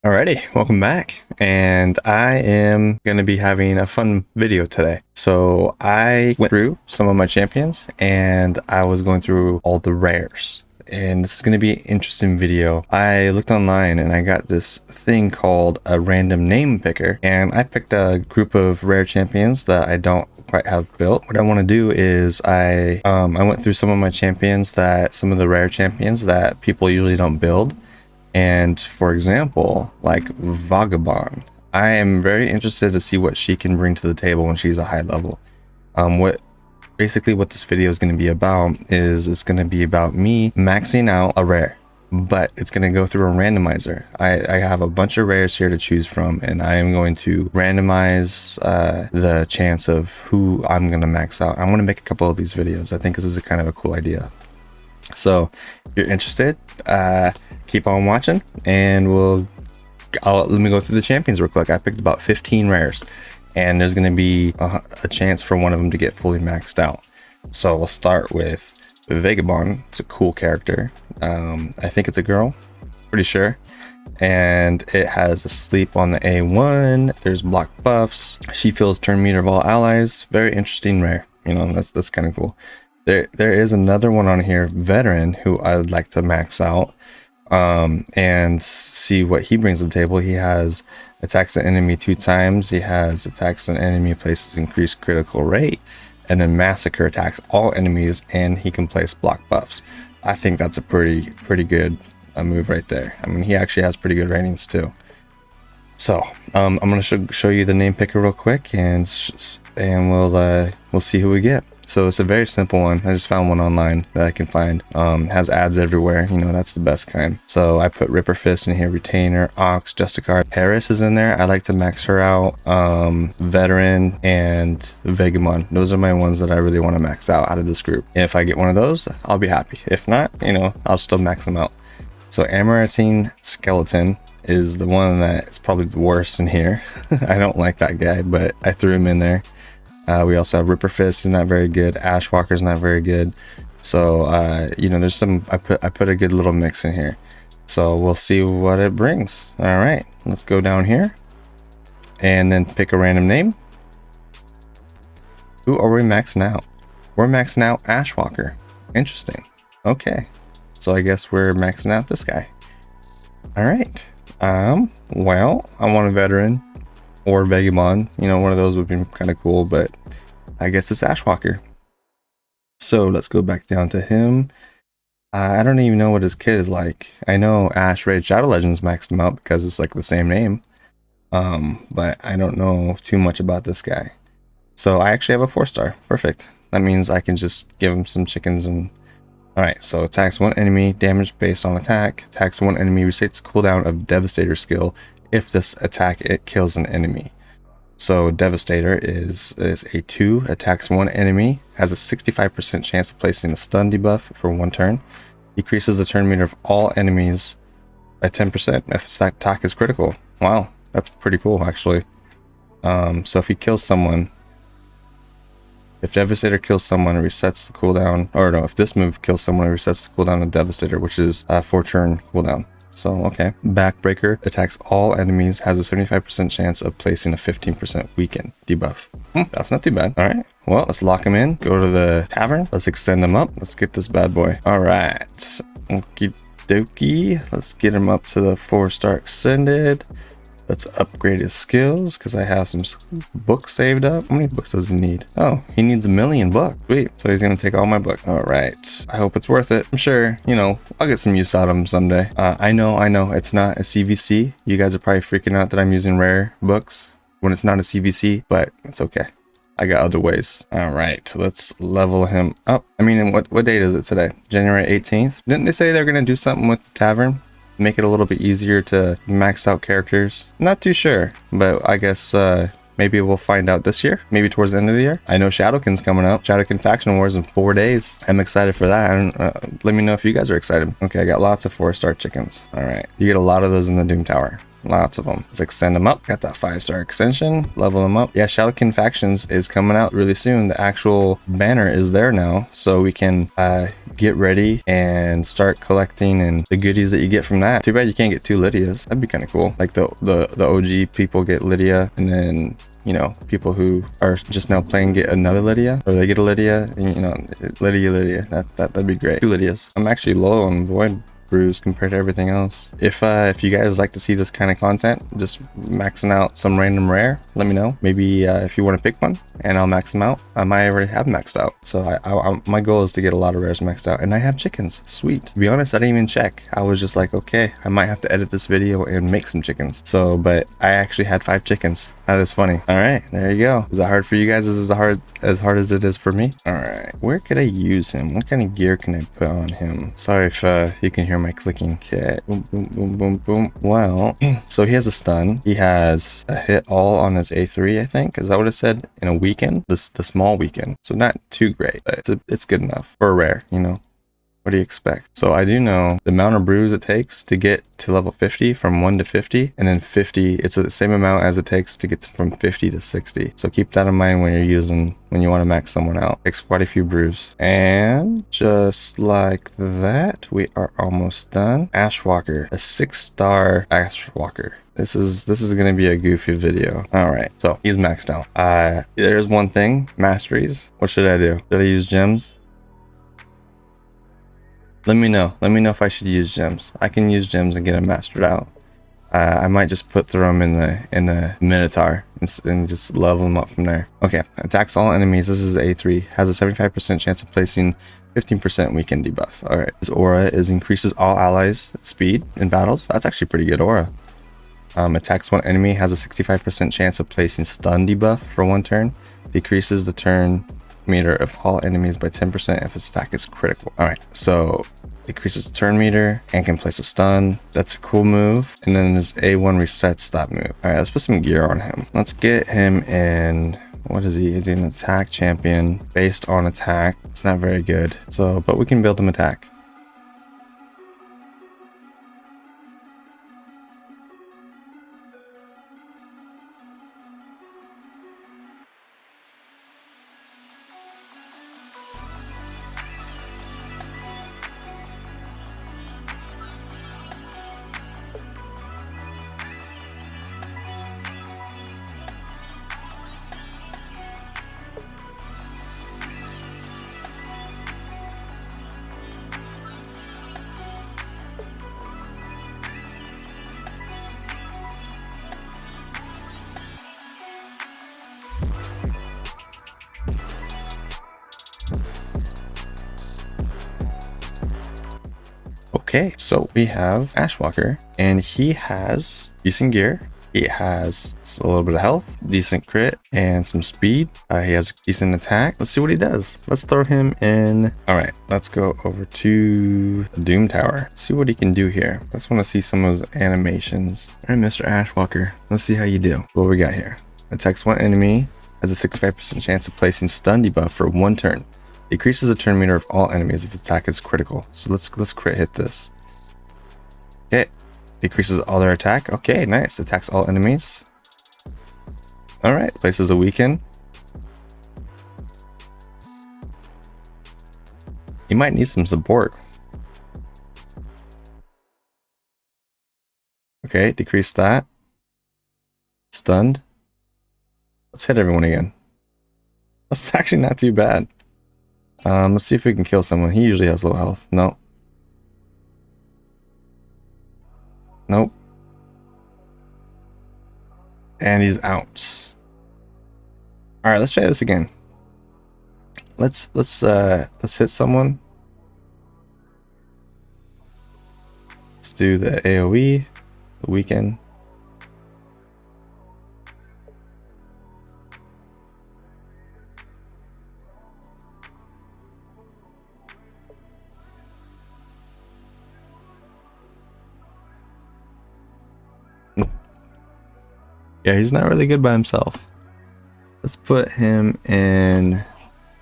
Alrighty, welcome back. And I am going to be having a fun video today. So I went through some of my champions and I was going through all the rares. And this is going to be an interesting video. I looked online and I got this thing called a random name picker. And I picked a group of rare champions that I don't quite have built. What I want to do is I went through some of my champions, some of the rare champions that people usually don't build. And for example, like Vagabond, I am very interested to see what she can bring to the table when she's a high level. What this video is going to be about is it's going to be about me maxing out a rare, but it's going to go through a randomizer. I have a bunch of rares here to choose from, and I am going to randomize the chance of who I'm going to max out. I'm going to make a couple of these videos. I think this is a kind of a cool idea. So if you're interested, keep on watching and let me go through the champions real quick. I picked about 15 rares and there's going to be a chance for one of them to get fully maxed out. So we'll start with Vagabond. It's a cool character. I think it's a girl, pretty sure. And it has a sleep on the A1. There's block buffs. She fills turn meter of all allies. Very interesting rare. You know, that's kind of cool. There is another one on here, Veteran, who I would like to max out and see what he brings to the table. He has attacks an enemy 2 times. He has attacks an enemy, places increased critical rate, and then massacre attacks all enemies, and he can place block buffs. I think that's a pretty good move right there. I mean, he actually has pretty good ratings too. So I'm gonna show you the name picker real quick, and we'll see who we get. So it's a very simple one. I just found one online that I can find. Has ads everywhere. You know, that's the best kind. So I put Ripper Fist in here, Retainer, Ox, Justicar. Paris is in there. I like to max her out. Veteran and Vagabond. Those are my ones that I really want to max out of this group. And if I get one of those, I'll be happy. If not, you know, I'll still max them out. So Amaranthine Skeleton is the one that is probably the worst in here. I don't like that guy, but I threw him in there. We also have Ripper Fist. He's not very good. Ashwalker's not very good. So you know, there's some. I put a good little mix in here. So we'll see what it brings. All right, let's go down here and then pick a random name. Who are we maxing out? We're maxing out Ashwalker. Interesting. Okay, so I guess we're maxing out this guy. All right. Well, I want a Veteran or Vagabond. You know, one of those would be kind of cool, but I guess it's Ashwalker. So let's go back down to him. I don't even know what his kit is like. I know raidshadowlegends maxed him out because it's like the same name. But I don't know too much about this guy. So I actually have a 4-star. Perfect. That means I can just give him some chickens and... Alright, so attacks one enemy, damage based on attack. Attacks one enemy, resets cooldown of Devastator skill if this attack it kills an enemy. So Devastator is a 2, attacks one enemy, has a 65% chance of placing a stun debuff for 1 turn, decreases the turn meter of all enemies by 10% if this attack is critical. Wow, that's pretty cool actually. So if he kills someone, if Devastator kills someone, it resets the cooldown, or no, if this move kills someone, it resets the cooldown of Devastator, which is a 4-turn cooldown. So, okay. Backbreaker attacks all enemies, has a 75% chance of placing a 15% weaken debuff. That's not too bad. All right. Well, let's lock him in. Go to the tavern. Let's extend him up. Let's get this bad boy. All right. Okie dokie. Let's get him up to the 4-star extended. Let's upgrade his skills because I have some books saved up. How many books does he need? Oh, he needs 1,000,000 books. Sweet. So he's going to take all my books. All right. I hope it's worth it. I'm sure, you know, I'll get some use out of him someday. I know. It's not a CVC. You guys are probably freaking out that I'm using rare books when it's not a CVC, but it's okay. I got other ways. All right. Let's level him up. I mean, what date is it today? January 18th? Didn't they say they're going to do something with the tavern? Make it a little bit easier to max out characters? Not too sure, but I guess maybe we'll find out this year, maybe towards the end of the year. I know Shadowkin's coming up. Shadowkin Faction Wars in 4 days. I'm excited for that. Let me know if you guys are excited. Okay, I got lots of 4-star chickens. All right, you get a lot of those in the Doom Tower. Lots of them. Let's extend them up. Got that 5-star extension. Level them up. Yeah, Shadowkin Factions is coming out really soon. The actual banner is there now, so we can get ready and start collecting and the goodies that you get from that. Too bad you can't get 2 Lydias. That'd be kind of cool. Like the OG people get Lydia, and then, you know, people who are just now playing get another Lydia, or they get a Lydia, and, you know, Lydia. That'd be great. 2 Lydias. I'm actually low on Void brews compared to everything else. If you guys like to see this kind of content, just maxing out some random rare, let me know. Maybe if you want to pick one and I'll max them out. I might already have maxed out, so my goal is to get a lot of rares maxed out, and I have chickens. Sweet. To be honest, I didn't even check. I was just like, okay, I might have to edit this video and make some chickens. So, but I actually had 5 chickens. That is funny. All right, there you go. Is that hard for you guys? Is this as hard as it is for me? All right, where could I use him? What kind of gear can I put on him? Sorry if you can hear my clicking. Okay, boom, boom, boom, boom, boom. Well, so he has a stun. He has a hit all on his A3, I think. Is that what it said? In a weekend? The small weekend. So not too great, but it's good enough for a rare, you know. What do you expect? So I do know the amount of brews it takes to get to level 50 from 1 to 50, and then 50, it's the same amount as it takes to get from 50 to 60. So keep that in mind when you want to max someone out. It takes quite a few brews. And just like that, we are almost done. Ashwalker, a 6-star Ashwalker. This is gonna be a goofy video. All right, so he's maxed out. There's one thing, masteries. What should I do? Should I use gems? Let me know if I should use gems. I can use gems and get them mastered out. I might just put through them in the Minotaur and just level them up from there. Okay, attacks all enemies. This is A3. Has a 75% chance of placing 15% weaken debuff. All right, his aura increases all allies' speed in battles. That's actually pretty good aura. Attacks one enemy, has a 65% chance of placing stun debuff for 1 turn. Decreases the turn meter of all enemies by 10% if its attack is critical. All right, so decreases the turn meter and can place a stun. That's a cool move. And then his A1 resets that move. All right, let's put some gear on him. Let's get him in. What is he? Is he an attack champion based on attack? It's not very good. So, but we can build him attack. Okay, so we have Ashwalker, and he has decent gear. He has a little bit of health, decent crit, and some speed. He has decent attack. Let's see what he does. Let's throw him in. All right, let's go over to Doom Tower. See what he can do here. I just want to see some of his animations. All right, Mr. Ashwalker, let's see how you do. What we got here? Attacks one enemy, has a 65% chance of placing stun debuff for 1 turn. Decreases the turn meter of all enemies if the attack is critical. So let's crit hit this. Okay. Decreases all their attack. Okay, nice. Attacks all enemies. Alright, places a weaken. You might need some support. Okay, decrease that. Stunned. Let's hit everyone again. That's actually not too bad. Let's see if we can kill someone. He usually has low health. No. Nope. And he's out. Alright, let's try this again. Let's hit someone. Let's do the AoE, the weekend. Yeah, he's not really good by himself. Let's put him in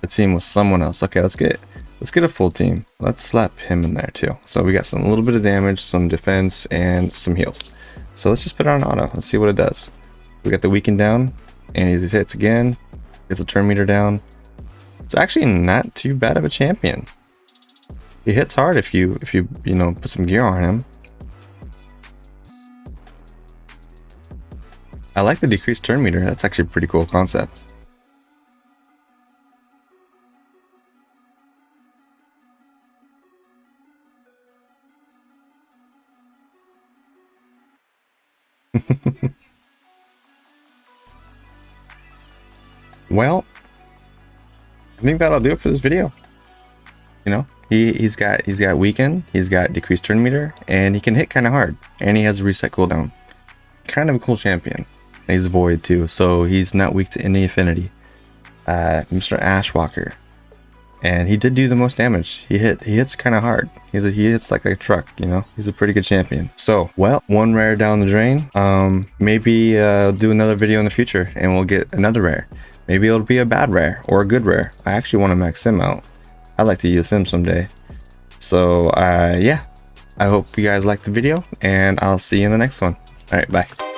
a team with someone else. Okay, let's get a full team. Let's slap him in there too. So we got a little bit of damage, some defense, and some heals. So let's just put it on auto. Let's see what it does. We got the weaken down, and he hits again. Gets the turn meter down. It's actually not too bad of a champion. He hits hard if you know, put some gear on him. I like the decreased turn meter. That's actually a pretty cool concept. Well, I think that'll do it for this video. You know, he's got weaken, he's got decreased turn meter, and he can hit kind of hard, and he has a reset cooldown. Kind of a cool champion. And he's void too, so he's not weak to any affinity. Mr. Ashwalker, and he did do the most damage. He hits kind of hard. He hits like a truck, you know. He's a pretty good champion. So, well, one rare down the drain. Maybe do another video in the future, and we'll get another rare. Maybe it'll be a bad rare or a good rare. I actually want to max him out. I'd like to use him someday. So, yeah. I hope you guys liked the video, and I'll see you in the next one. All right, bye.